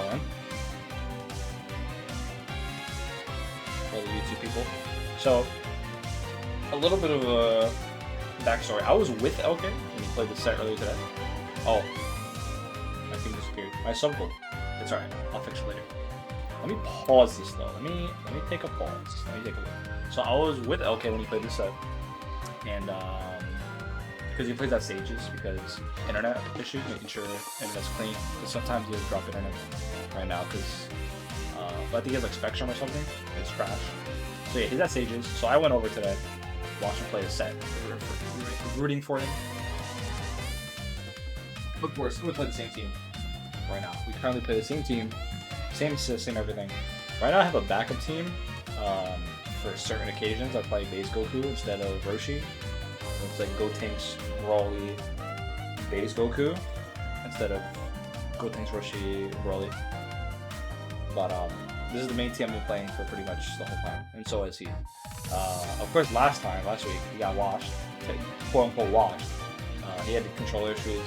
going. For the YouTube people. So, a little bit of a backstory. I was with LK when he played the set earlier today. Oh, my thing disappeared. My sub goal. It's alright. I'll fix it later. Let me pause this though. Let me take a pause. Let me take a look. So I was with LK when he played this set, and because he plays at stages because internet issues, making sure internet's clean. Because sometimes he has drop internet right now because I think he has like Spectrum or something. It's crashed. So yeah, he's at stages. So I went over today, watched him play the set, rooting for him. Of course, we play the same team right now. We currently play the same team, same system, everything. Right now I have a backup team for certain occasions. I play base Goku instead of Roshi. So it's like Gotenks, Broly, base Goku instead of Gotenks, Roshi, Broly. But this is the main team I've been playing for pretty much the whole time, and so is he. Of course, last week, he got washed, quote unquote washed. He had controller issues,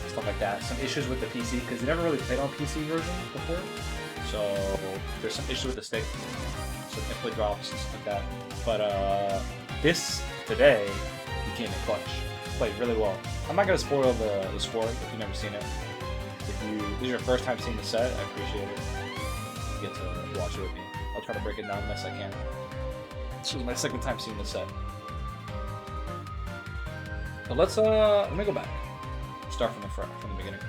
stuff like that. Some issues with the PC because he never really played on PC version before, so there's some issues with the stick, some input drops and stuff like that. But today, he came in clutch, played really well. I'm not gonna spoil the score if you've never seen it. If this is your first time seeing the set, I appreciate it. You get to watch it with me. I'll try to break it down the best I can. This was my second time seeing the set. But let me go back. Start from the beginning.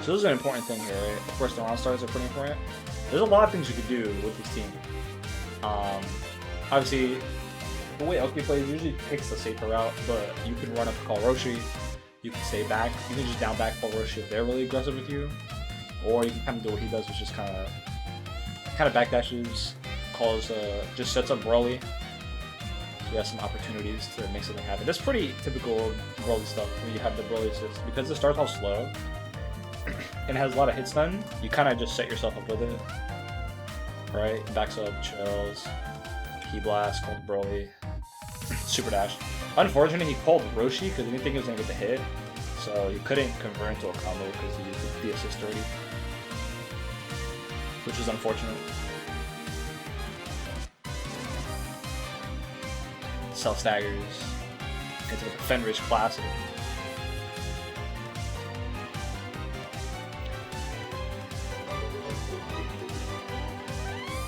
So this is an important thing here, right? Of course, the round stars are pretty important. There's a lot of things you could do with this team. Obviously, the way LK plays usually picks the safer route, but you can run up to call Roshi. You can stay back. You can just down back call Roshi if they're really aggressive with you, or you can kind of do what he does, which is kind of backdashes, calls, just sets up Broly. So you have some opportunities to make something happen. That's pretty typical Broly stuff when you have the Broly assist. Because it starts off slow and has a lot of hit stun, you kind of just set yourself up with it. Right? Backs up, chills, Ki Blast, called Broly, Super Dash. Unfortunately, he called Roshi because he didn't think he was going to get the hit. So you couldn't convert into a combo because he used the assist already. Which is unfortunate. Self staggers into the Fenris Classic.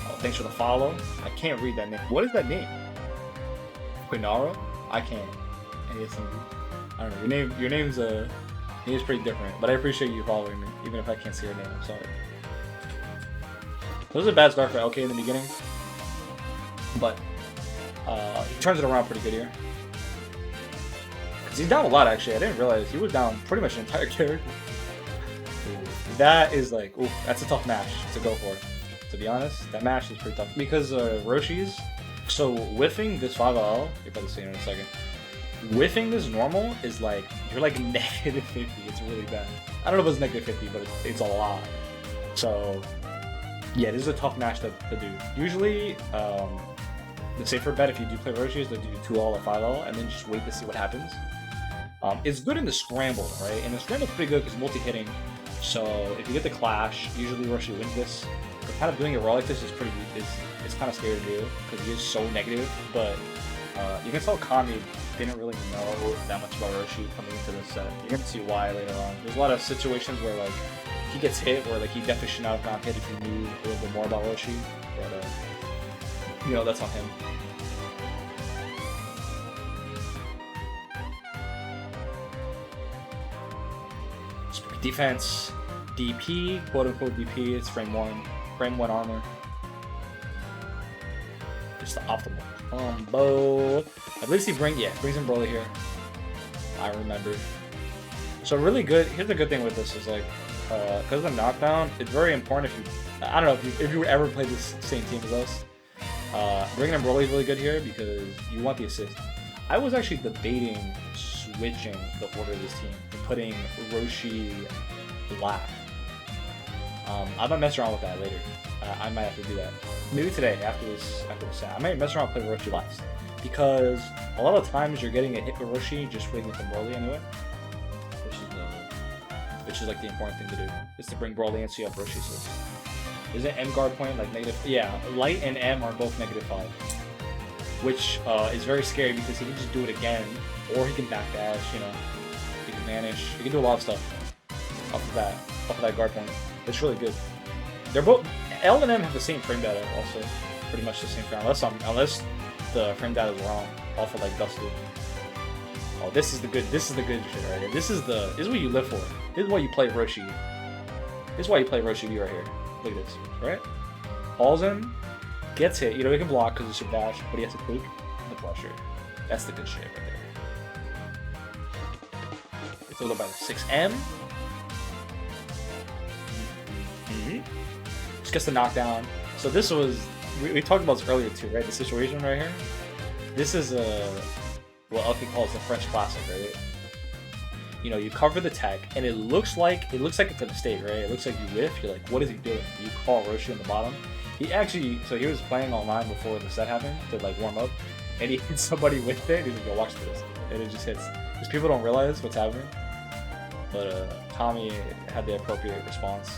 Oh, thanks for the follow. I can't read that name. What is that name? Quinaro? I can't. I don't know. Your name's pretty different, but I appreciate you following me, even if I can't see your name. I'm sorry. It was a bad start for LK in the beginning, but he turns it around pretty good here. Because he's down a lot, actually. I didn't realize he was down pretty much an entire character. That is like, ooh, that's a tough match to go for. To be honest, that match is pretty tough. Because Roshi's, so whiffing this 5L, you're about to see it in a second. Whiffing this normal is like, you're like negative 50. It's really bad. I don't know if it's negative 50, but it's a lot. So, yeah, this is a tough match to do. Usually, the safer bet if you do play Roshi is to do 2L or 5L and then just wait to see what happens. It's good in the scramble, right? And the scramble's pretty good because multi-hitting. So if you get the clash, usually Roshi wins this. But kind of doing it raw like this is it's kind of scary to do because he is so negative. But you can tell Kami didn't really know that much about Roshi coming into this set. You're gonna see why later on. There's a lot of situations where like he gets hit, where like he definitely should not have gotten hit if he knew a little bit more about Roshi. But you know, that's on him. Defense, DP, quote unquote DP, it's frame 1 armor. Just the optimal combo. At least he brings in Broly here. I remember. So really good, here's the good thing with this is like, because of the knockdown, it's very important if you, I don't know, if you ever played this same team as us, bringing in Broly is really good here because you want the assist. I was actually debating switching the order of this team and putting Roshi last. I might mess around with that later. I might have to do that. Maybe today, after this set. I might mess around and play Roshi last. Because a lot of times you're getting a hit with Roshi just waiting for Broly anyway. which is like the important thing to do, is to bring Broly in so you have Roshi assist. Isn't M guard point like negative? Yeah, Light and M are both -5, which is very scary because he can just do it again, or he can backdash. You know, he can vanish. He can do a lot of stuff off of that guard point. It's really good. They're both L and M have the same frame data, also pretty much the same frame, unless the frame data is wrong off of like Dusty. Oh, this is the good shit right here. This is what you live for. This is why you play Roshi. This is why you play Roshi V right here. Look at this, right? Falls in, gets hit. You know he can block because it's your dash, but he has to click the flusher. That's the good shit right there. It's a little by 6M. Just gets the knockdown. So this was we talked about this earlier too, right? The situation right here. This is what LK calls the French classic, right? You know, you cover the tech, and it looks like it's a mistake, right? It looks like you whiff. You're like, what is he doing? You call Roshi on the bottom. He actually, so he was playing online before the set happened to like warm up, and he hit somebody with it. He's like, yo, watch this, and it just hits. Because people don't realize what's happening. But Tommy had the appropriate response.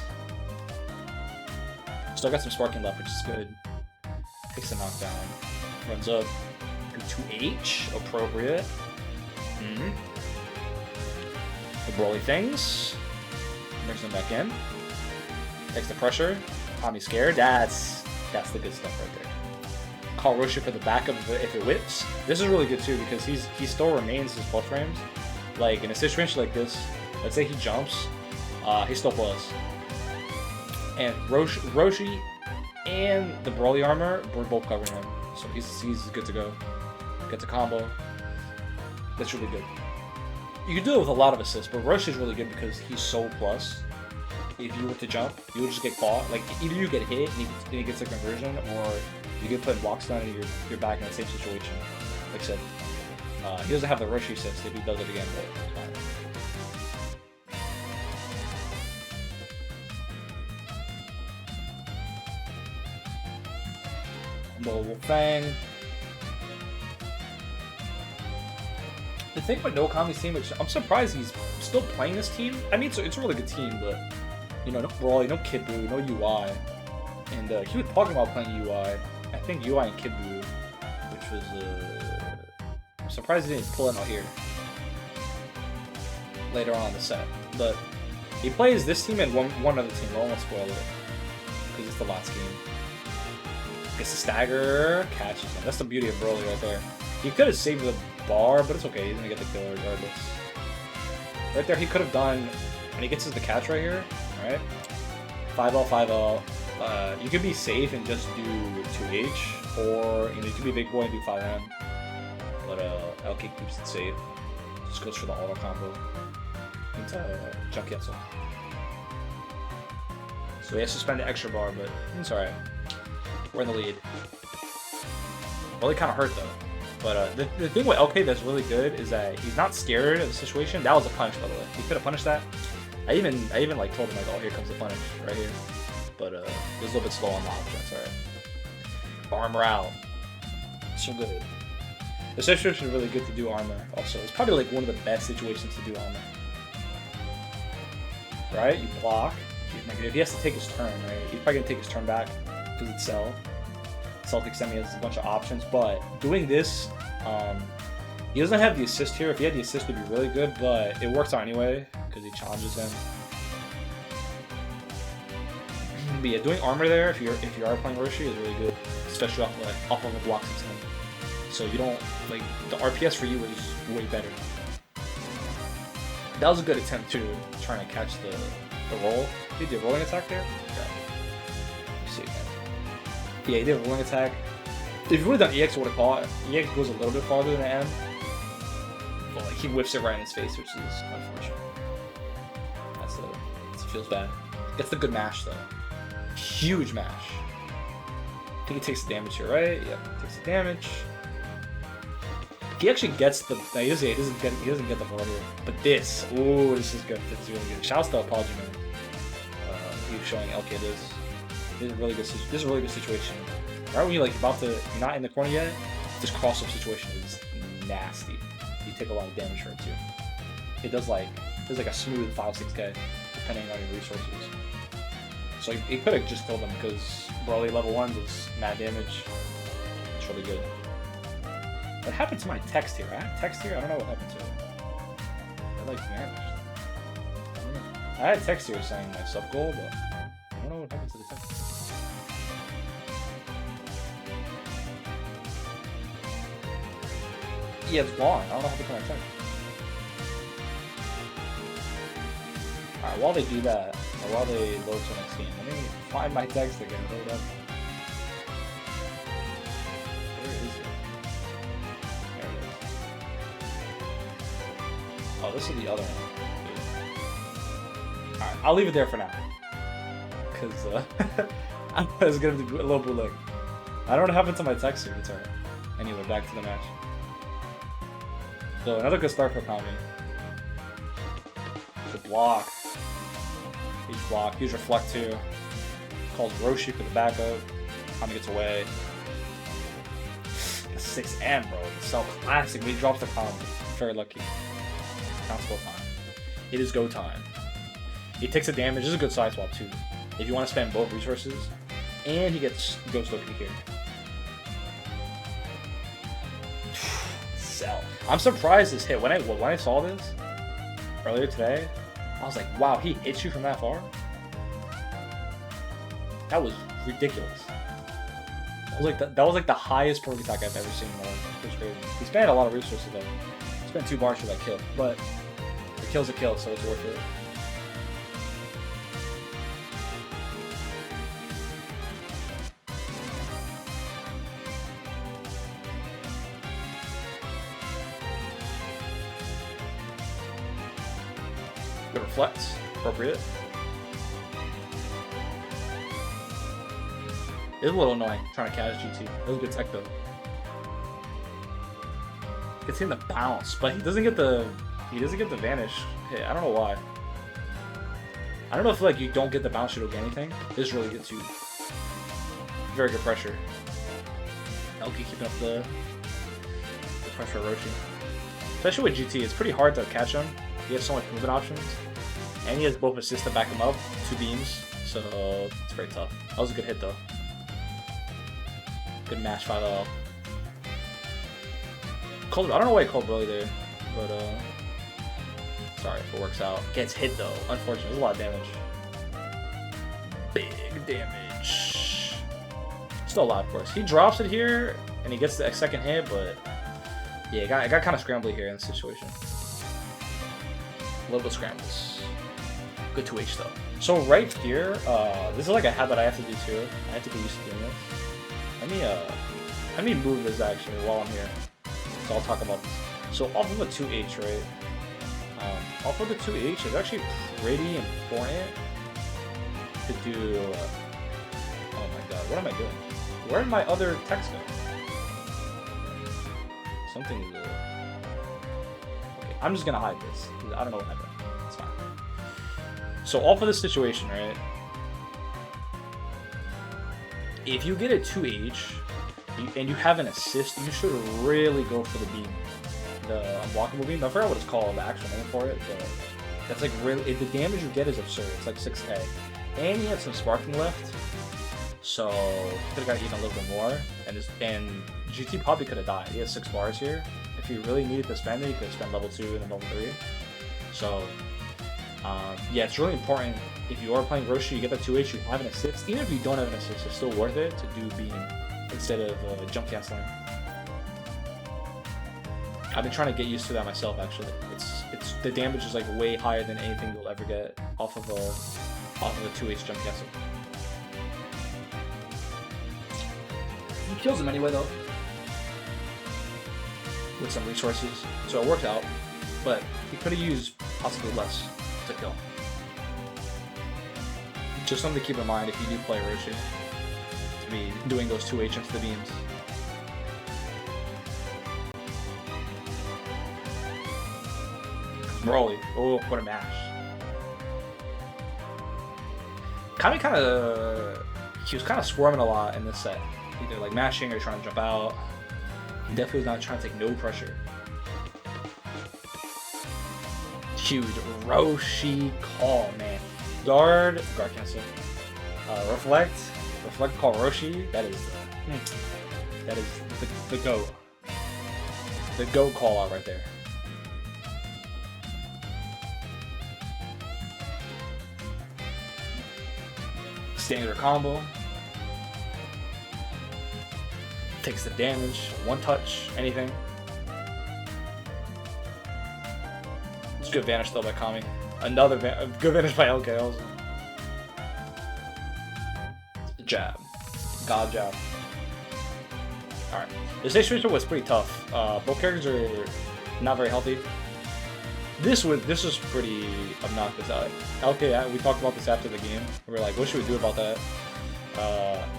Still got some sparking left, which is good. Takes a knockdown, runs up into H, appropriate. The Broly things, brings them back in. Takes the pressure. Tommy's scared. That's the good stuff right there. Call Roshi for the back of it if it whips. This is really good too because he still remains his plus frames. Like in a situation like this, let's say he jumps, he still plus. And Roshi and the Broly armor, we're both covering him, so he's good to go. Gets a combo. That's really good. You can do it with a lot of assists, but Roshi is really good because he's so plus. If you were to jump, you would just get caught. Like either you get hit and he gets a conversion, or you get put in block stun and you're back in the same situation. Like I said, he doesn't have the Roshi assist if he does it again, but it's fine. Mobile Fang. The thing with Knowkami's team, which I'm surprised he's still playing this team. I mean, it's a really good team, but you know, no Broly, no Kid Buu, no UI, and he was talking about playing UI. I think UI and Kid Buu, which was I'm surprised he didn't pull it out here later on in the set. But he plays this team and one other team. I won't spoil it because it's the last game. Gets the stagger, catches him. That's the beauty of Broly right there. He could have saved the bar, but it's okay. He's gonna get the kill regardless. Right there, he could have done, and he gets the catch right here. All right, 5L, 5L. You could be safe and just do 2H, or you know, you could be a big boy and do 5M. But LK keeps it safe. Just goes for the auto combo into Junketsu. So he has to spend the extra bar, but it's alright. We're in the lead. Really kind of hurt though. But the thing with LK that's really good is that he's not scared of the situation. That was a punish, by the way. He could have punished that. I even like told him like, oh, here comes the punish right here. But it was a little bit slow on the option. It's alright. Armor out. So good. The situation is really good to do armor. Also, it's probably like one of the best situations to do armor. Right? You block. He's negative. He has to take his turn, right? He's probably gonna take his turn back because it's Cell. Celtic Semi has a bunch of options, but doing this, he doesn't have the assist here. If he had the assist, it'd be really good, but it works out anyway because he challenges him. But yeah, doing armor there, if you are playing Roshi, is really good, especially off of a block system. So you don't like the RPS for you is way better. That was a good attempt too, trying to catch the roll. He did a rolling attack there. Yeah. Let's see again. Yeah, he did a rolling attack. If you would have done EX, I would have caught. EX goes a little bit farther than M. But like, he whips it right in his face, which is unfortunate. It feels bad. Gets the good mash though. Huge mash. I think he takes the damage here, right? Yeah, takes the damage. He actually gets the. No, he doesn't get the border. But this, ooh, this is good. This is really good. Shouts to Apology Man. He was showing LK this. This is a really good. This is a really good situation. Right when you're like you're not in the corner yet, this cross-up situation is nasty. You take a lot of damage for it too. It does like a smooth 5-6K. depending on your resources. So he could have just killed him because Broly level 1 does mad damage. It's really good. What happened to my text here? I had text here? I don't know what happened to it. It like vanished. I had text here saying my sub goal, but I don't know what happened to the text. Yeah, it's gone. I don't know how to put my text. Alright, while they do that, or while they load to the next game, let me find my text again. Hold up. Where is it? There it is. Oh, this is the other one. Alright, I'll leave it there for now. Because I was going to do a little bootleg. I don't know what happened to my text here. It's alright. Anyway, back to the match. So, another good start for Knowkami. The block. Huge block. Huge reflect too. Calls Roshi for the backup. Knowkami gets away. The 6M, bro. It's so classic. When he drops the combo. Very lucky. Counts go time. It is go time. He takes the damage. This is a good side swap too. If you want to spend both resources. And he gets Ghost Loki here. Sell. I'm surprised this hit. When I saw this earlier today, I was like, wow, he hits you from that far? That was ridiculous. That was like the highest perk attack I've ever seen in my life. It was crazy. He spent a lot of resources though. He spent 2 bars for that kill. But the kill's a kill, so it's worth it. It reflects. Appropriate. It's a little annoying trying to catch GT. It was a good tech though. Gets him the bounce, but he doesn't get the vanish hit. I don't know why. I don't know if like you don't get the bounce, you don't get anything. This really gets you. Very good pressure. Elki keeping up the pressure of Roshi. Especially with GT, it's pretty hard to catch him. He has so much movement options. And he has both assists to back him up, 2 beams, so it's very tough. That was a good hit though. Good match 5-0. Cold, I don't know why he called Broly there, but sorry if it works out. Gets hit though, unfortunately, there's a lot of damage. Big damage. Still alive, of course. He drops it here, and he gets the second hit, but yeah, it got kind of scrambly here in this situation. A little bit of scrambles. Good 2H though. So right here, this is like a habit I have to do too. I have to get used to doing this. Let me move this actually while I'm here. So I'll talk about this. So off of a 2H, right? Off of the 2H is actually pretty important to do. Oh my god, what am I doing? Where did my other text go? Something is. Okay, I'm just gonna hide this. I don't know what happened. It's fine. So off of this situation, right? If you get a 2H and you have an assist, you should really go for the beam. The unblockable beam. I forgot what it's called, the actual name for it, but that's like really, the damage you get is absurd. It's like 6k. And he had some sparking left, so he could have got even a little bit more. And GT probably could have died. He has 6 bars here. If he really needed to spend it, he could have spent level 2 and then level 3. So yeah, it's really important. If you are playing Roshi, you get the 2H, you have an assist. Even if you don't have an assist, it's still worth it to do beam instead of jump canceling. I've been trying to get used to that myself. Actually, it's the damage is like way higher than anything you'll ever get off of a 2H jump cancel. He kills him anyway though, with some resources, so it worked out. But he could have used possibly less to kill. Just something to keep in mind if you do play Roshi, to be doing those 2H into the beams. Broly, oh, what a mash. He was kind of squirming a lot in this set. Either like mashing or trying to jump out. He definitely was not trying to take no pressure. Huge Roshi call, man. Guard cancel. Reflect call Roshi. That is the GOAT. The GOAT call out right there. Standard combo. Takes the damage, one touch, anything. It's good vanish though by Kami. Another good vanish by LK also. Jab. God jab. Alright. The stage switcher was pretty tough. Both characters are not very healthy. This is pretty obnoxious. LK, we talked about this after the game. We were like, what should we do about that?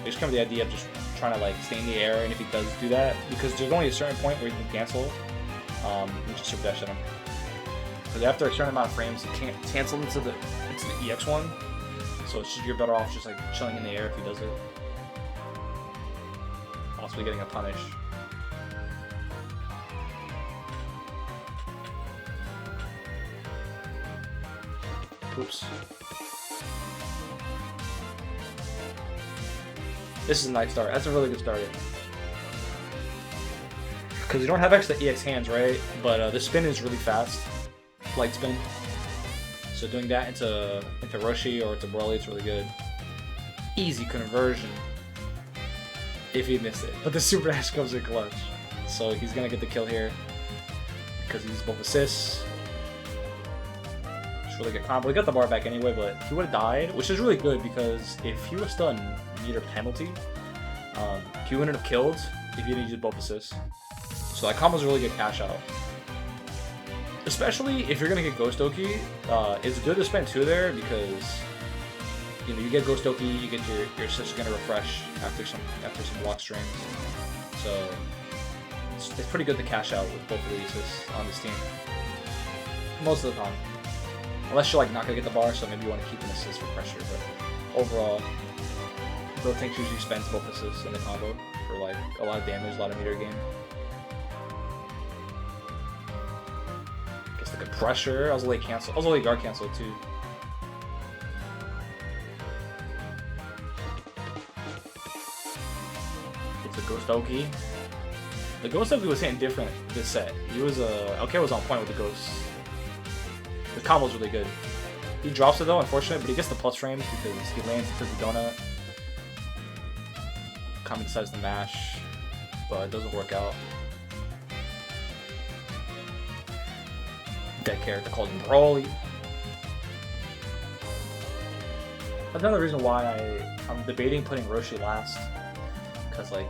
We just came with the idea of just trying to like stay in the air, and if he does do that, because there's only a certain point where you can cancel, you just super dash at him. Because after a certain amount of frames, you can't cancel into the EX one, so it's just, you're better off just like chilling in the air if he does it. Possibly getting a punish. Oops. This is a nice start. That's a really good start. Because you don't have extra EX hands, right? But the spin is really fast. Light spin. So doing that into Roshi or into Broly, it's really good. Easy conversion. If he missed it. But the super dash comes in clutch. So he's going to get the kill here. Because he's both assists. It's really good combo. He got the bar back anyway, but he would have died. Which is really good because if he was still in meter penalty, he wouldn't have killed if he didn't use both assists. So that combo's a really good cash out. Especially if you're gonna get Ghost Oki, it's good to spend 2 there because you get Ghost Oki, you get your assists are gonna refresh after some block strings. So it's pretty good to cash out with both releases on this team. Most of the time. Unless you're like not gonna get the bar, so maybe you want to keep an assist for pressure, but overall both things usually spends both assists in the combo for like a lot of damage, a lot of meter gain. Gets the good pressure. I was a late guard cancel too. It's a Ghost Oki. The Ghost Oki was hitting different this set. He was LK was on point with the Ghost. The combo's really good. He drops it though, unfortunately, but he gets the plus frames because he lands into the donut. Kami decides to mash, but it doesn't work out. Dead character called Broly. Another reason why I'm debating putting Roshi last, because like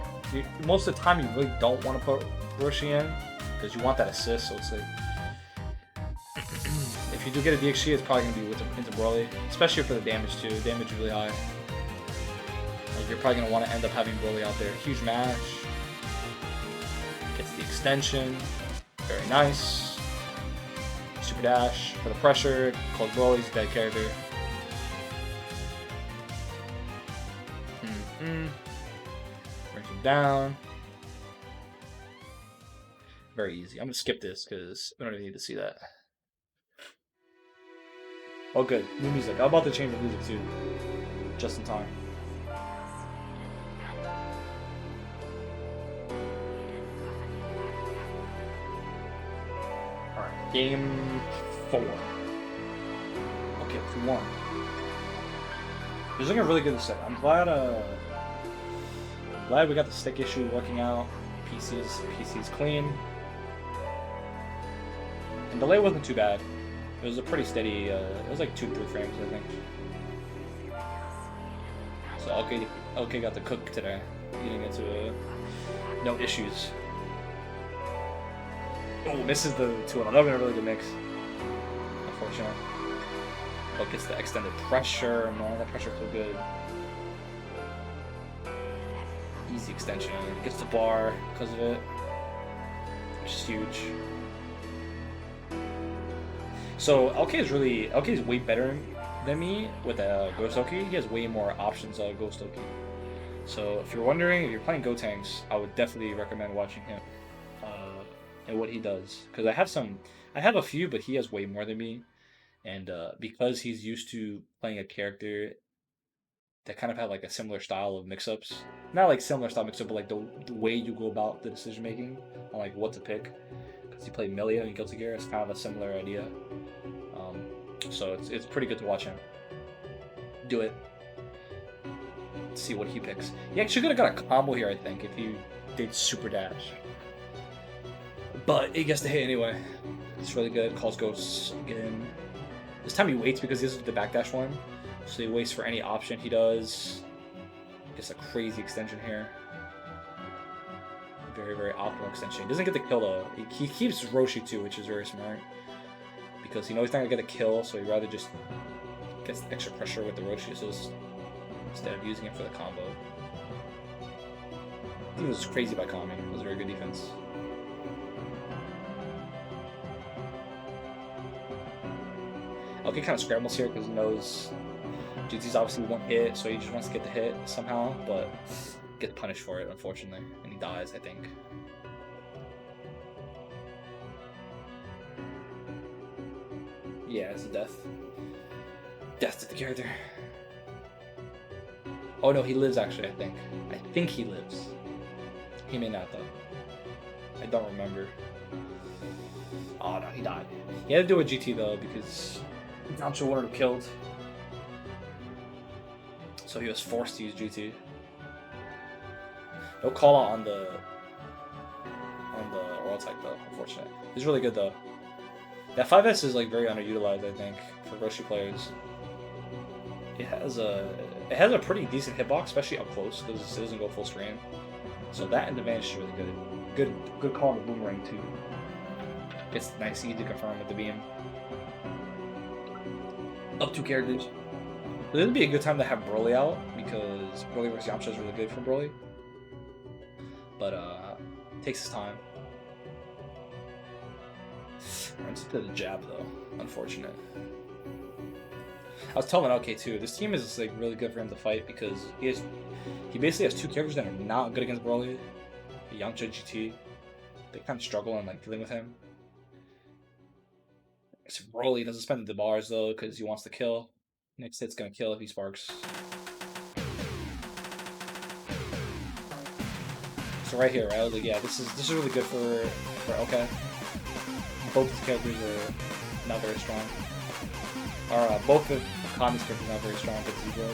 most of the time you really don't want to put Roshi in because you want that assist. So it's like if you do get a DXG, it's probably gonna be into Broly, especially for the damage too. The damage is really high. Like you're probably gonna want to end up having Broly out there. Huge mash. Gets the extension. Very nice. Super dash for the pressure. Called Broly's a dead character. Brings him down. Very easy. I'm gonna skip this because we don't even need to see that. Oh good, new music. I'm about to change the music too. Just in time. Alright, game 4. Okay, 2-1. This is looking really good this set. I'm glad we got the stick issue working out. PC's clean. And delay wasn't too bad. It was a pretty steady, it was like 2-3 frames, I think. So LK got the cook today, getting into no issues. Oh, misses the 2-1. That would have been a really good mix. Unfortunate. But gets the extended pressure. Man, that pressure feel good. Easy extension. Gets the bar because of it. Which is huge. So LK is way better than me with Ghost Oki. He has way more options on Ghost Oki. So if you're wondering, if you're playing Gotenks, I would definitely recommend watching him and what he does. Because I have a few, but he has way more than me. And because he's used to playing a character that kind of had like a similar style of mix-ups, not like similar style mix-up, but like the way you go about the decision making on like what to pick. Because he played Melia and Guilty Gear, it's kind of a similar idea. So it's pretty good to watch him do it. See what he picks. He actually could have got a combo here, I think, if he did Super Dash. But he gets the hit anyway. It's really good. Calls Ghosts again. This time he waits because he doesn't do the backdash one. So he waits for any option he does. Gets a crazy extension here. Very, very optimal extension. He doesn't get the kill though. He keeps Roshi too, which is very smart. Because he knows he's not going to get a kill, so he'd rather just get extra pressure with the Roshi assist instead of using it for the combo. I think it was crazy by Kami. It was a very good defense. Okay, kind of scrambles here because he knows GT's obviously one hit, so he just wants to get the hit somehow, but gets punished for it, unfortunately, and he dies, I think. Yeah, it's a death. Death to the character. Oh no, he lives actually, I think. I think he lives. He may not though. I don't remember. Oh no, he died. He had to do a GT though because Yamcha wanted him killed. So he was forced to use GT. No call out on the oral type though, unfortunate. He's really good though. That 5S is like very underutilized, I think, for Roshi players. It has a pretty decent hitbox, especially up close, because it doesn't go full screen. So that and the Vanish is really good. Good call on the Boomerang too. It's nice, easy to confirm with the beam. Up 2 characters. But this would be a good time to have Broly out, because Broly vs Yamcha is really good for Broly. But it takes his time. Runs into the jab though, unfortunate. I was telling OK too, this team is like really good for him to fight because he basically has 2 characters that are not good against Broly. Yamcha, GT. They kind of struggle in like dealing with him. So Broly doesn't spend the bars though because he wants to kill. Next hit's gonna kill if he sparks. So right here, right? I was like, yeah, this is really good for OK. Both his characters are not very strong. Or both of Kami's characters are not very strong against Zero.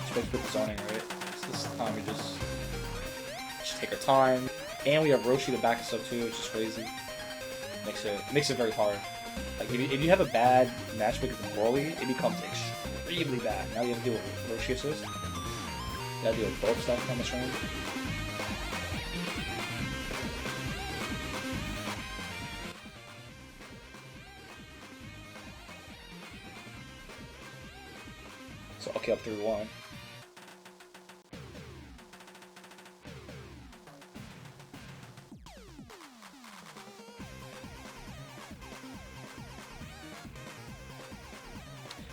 Just with the zoning, right? So this is Kami just take our time. And we have Roshi to back us up too, which is crazy. Makes it very hard. Like if you have a bad match with Broly, it becomes extremely bad. Now you have to deal with Roshi assist. You gotta deal with both stuff on the screen. So okay, up 3-1.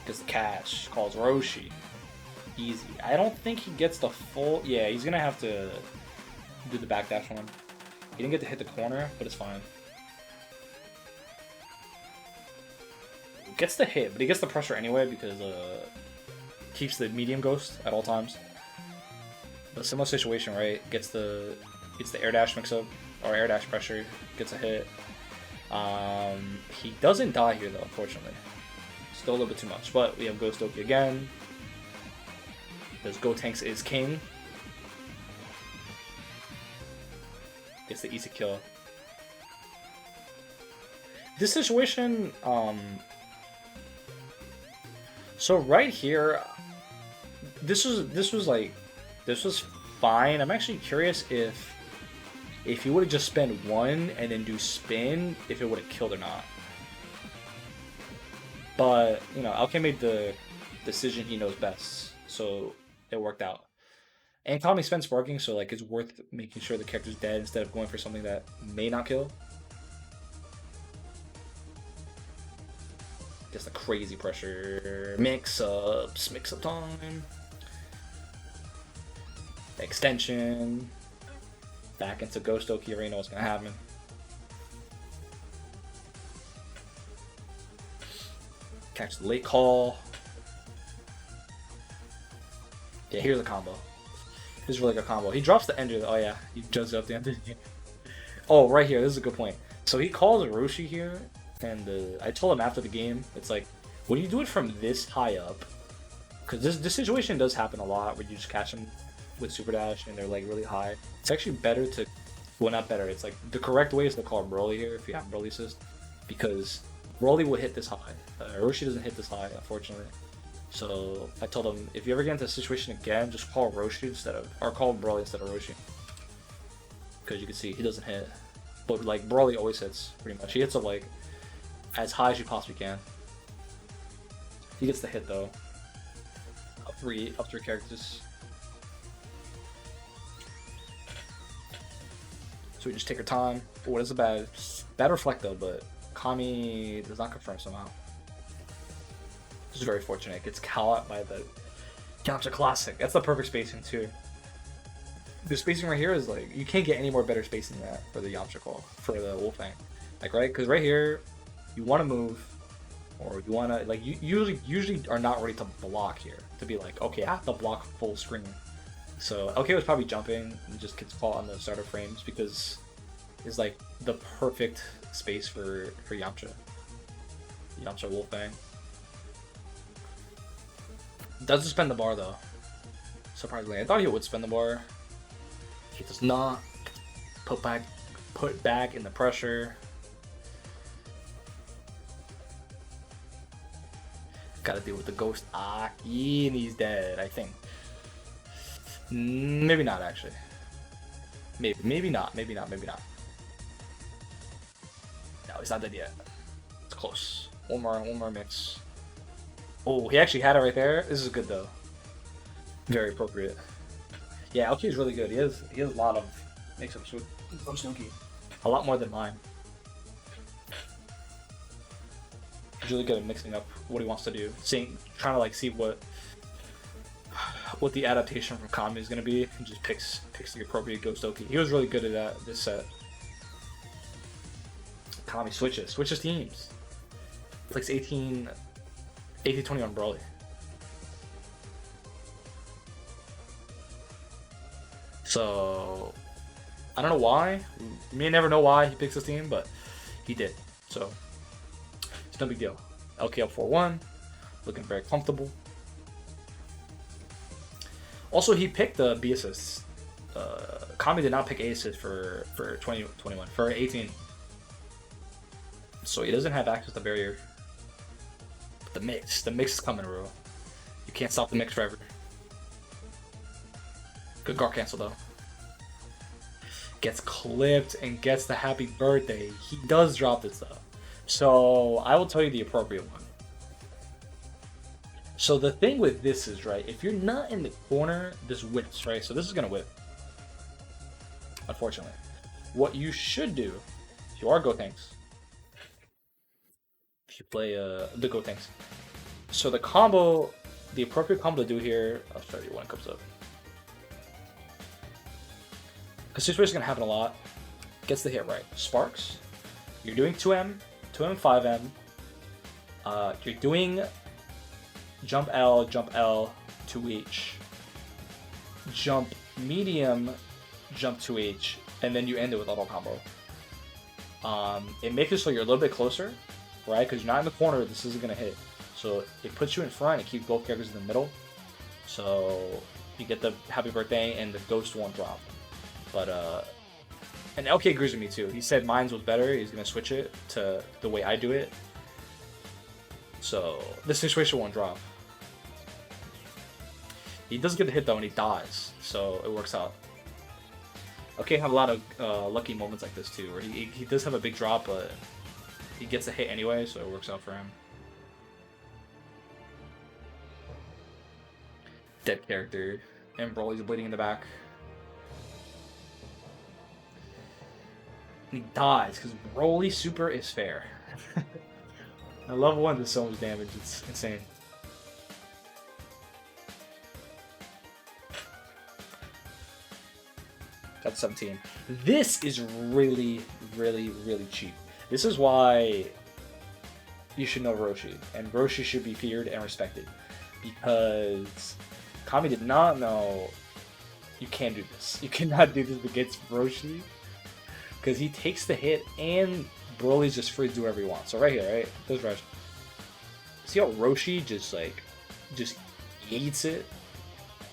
Because the catch calls Roshi. Easy. I don't think he gets the full... Yeah, he's gonna have to do the backdash one. He didn't get to hit the corner, but it's fine. Gets the hit, but he gets the pressure anyway because keeps the medium ghost at all times. But similar situation, right? Gets the air dash mix up or air dash pressure, gets a hit. He doesn't die here though, unfortunately. Still a little bit too much, but we have Ghost Doki again. Because Gotenks is king. Gets the easy kill. This situation, so right here, this was fine. I'm actually curious if he would have just spent 1 and then do spin, if it would have killed or not. But you know, Alke made the decision he knows best, so it worked out. And Kami spent sparking, so like it's worth making sure the character's dead instead of going for something that may not kill. Just a crazy pressure. Mix up time. Extension. Back into Ghost Doki, you already know what's gonna happen. Catch the late call. Yeah, here's a combo. This is really good combo. He drops the ender. Oh yeah, he judges up the ender. Oh, right here. This is a good point. So he calls Roshi here, and I told him after the game, it's like, when you do it from this high up, because this situation does happen a lot, where you just catch them with Super Dash, and they're like really high. It's actually better to, well not better, it's like the correct way is to call Broly here if you have Broly assist, because Broly will hit this high. Roshi doesn't hit this high, unfortunately. So I told him, if you ever get into a situation again, just call Roshi instead of, or call Broly instead of Roshi. Because you can see he doesn't hit. But like Broly always hits, pretty much. He hits up like as high as you possibly can. He gets the hit though. Up three characters. So we just take our time. Oh, what is a bad reflect though, but Kami does not confirm somehow. This is very fortunate. It gets caught by the Yamcha Classic. That's the perfect spacing too. The spacing right here is like, you can't get any more better spacing than that for the Yamcha call, for the Wolfang. Like, right? Because right here, you want to move, or you want to, like, you usually are not ready to block here. To be like, okay, I have to block full screen. So, LK was probably jumping and just gets caught on the starter frames because it's like the perfect space for Yamcha. Yamcha Wolfang. Doesn't spend the bar though. Surprisingly, I thought he would spend the bar. He does not. Put back in the pressure. Gotta deal with the ghost Aki, and he's dead, I think. Maybe not actually. Maybe not. No, he's not dead yet. It's close. One more mix. Oh, he actually had it right there. This is good though. Very appropriate. Yeah, LK is really good. He has a lot of mix-ups with Snooki. A lot more than mine. He's really good at mixing up what he wants to do. Trying to like see what the adaptation from Kami is gonna be, and just picks the appropriate Ghost Oki. He was really good at that this set. Kami switches teams. Flicks 18-20 on Broly. So I don't know why. You may never know why he picks this team, but he did. So it's no big deal. LK up 4-1, looking very comfortable. Also, he picked the B assists. Kami did not pick A assists for 2021 for 18. So he doesn't have access to barrier. But the mix is coming, bro. You can't stop the mix forever. Good guard cancel though. Gets clipped and gets the happy birthday. He does drop this though. So I will tell you the appropriate one. So the thing with this is, right, if you're not in the corner, this whips, right? So this is gonna whip. Unfortunately. What you should do, if you are Gotenks, if you play the Gotenks. So the combo, the appropriate combo to do here, I'll show you when it comes up. Because this is going to happen a lot. Gets the hit right. Sparks. You're doing 2M, 5M. You're doing jump L, 2H. Jump medium, jump 2H. And then you end it with auto combo. It makes it so you're a little bit closer, right? Because you're not in the corner, this isn't going to hit. So it puts you in front and keeps both characters in the middle. So you get the happy birthday and the ghost won't drop. But, and LK agrees with me too. He said mine was better. He's going to switch it to the way I do it. So this situation won't drop. He does get the hit though and he dies. So it works out. LK have a lot of lucky moments like this too, where he does have a big drop, but he gets a hit anyway, so it works out for him. Dead character. And Broly's bleeding in the back. He dies because Broly Super is fair. I level 1 does so much damage, it's insane. Got 17. This is really cheap. This is why you should know Roshi, and Roshi should be feared and respected, because Kami did not know you can't do this. You cannot do this against Roshi, because he takes the hit and Broly's just free to do whatever he wants. So right here, right, there's Roshi. See how Roshi just eats it?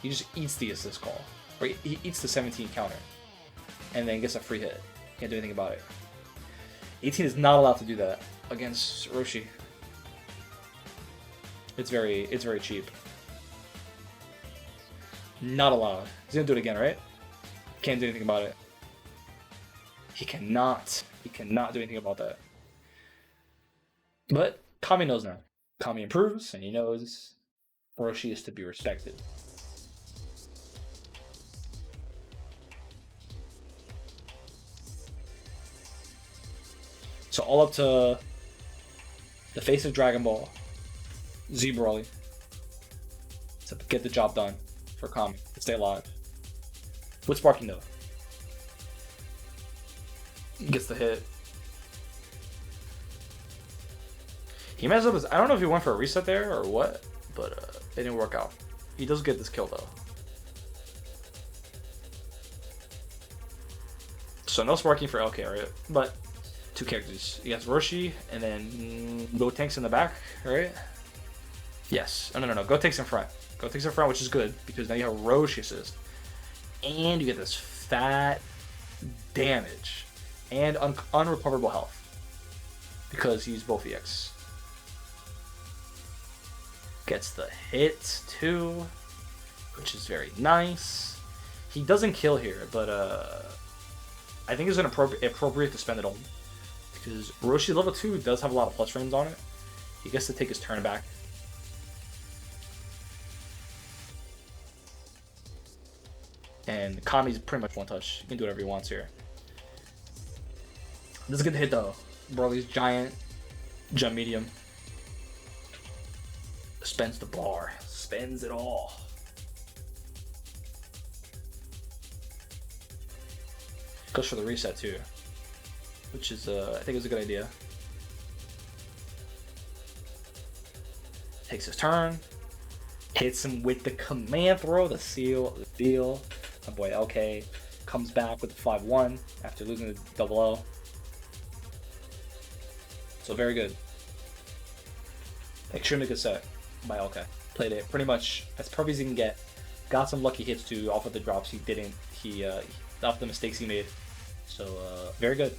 He just eats the assist call, or he eats the 17 counter, and then gets a free hit. Can't do anything about it. 18 is not allowed to do that against Roshi. It's very cheap. Not allowed. He's gonna do it again, right? Can't do anything about it. He cannot. He cannot do anything about that. But Kami knows now. Kami improves, and he knows Roshi is to be respected. So all up to the face of Dragon Ball, Z Broly, to get the job done for Kami to stay alive. With Sparking though. Gets the hit. He messes up his... I don't know if he went for a reset there or what, but it didn't work out. He does get this kill though. So no Sparking for LK, right? But two characters. He has Roshi and then Gotenks in the back, right? Yes. Oh, no. Gotenks in front. Gotenks in front, which is good because now you have Roshi assist. And you get this fat damage and unrecoverable health because he's both EX. Gets the hit too, which is very nice. He doesn't kill here, but I think it's an appropriate to spend it on because Roshi level 2 does have a lot of plus frames on it. He gets to take his turn back. And Kami's pretty much one touch. He can do whatever he wants here. This is a good hit though. Broly's giant jump medium. Spends the bar. Spends it all. Goes for the reset too. Which is, I think is a good idea. Takes his turn. Hits him with the command throw, the seal, the deal. My boy LK comes back with the 5-1 after losing the double O. So very good. Extremely good set by LK. Played it pretty much as perfect as he can get. Got some lucky hits too off of the drops he didn't. Off the mistakes he made. So very good.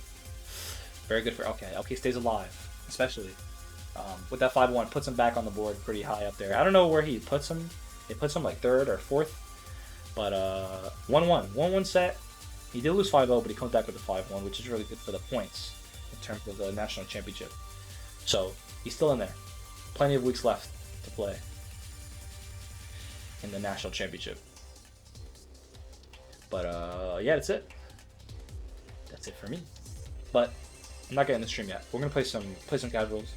Very good for LK. LK stays alive, especially. With that 5-1, puts him back on the board pretty high up there. I don't know where he puts him. It puts him like 3rd or 4th. But 1-1. 1-1 set. He did lose 5-0, but he comes back with a 5-1, which is really good for the points in terms of the national championship. So he's still in there. Plenty of weeks left to play in the national championship. But yeah, that's it. That's it for me. But I'm not getting the stream yet. We're gonna play some casuals.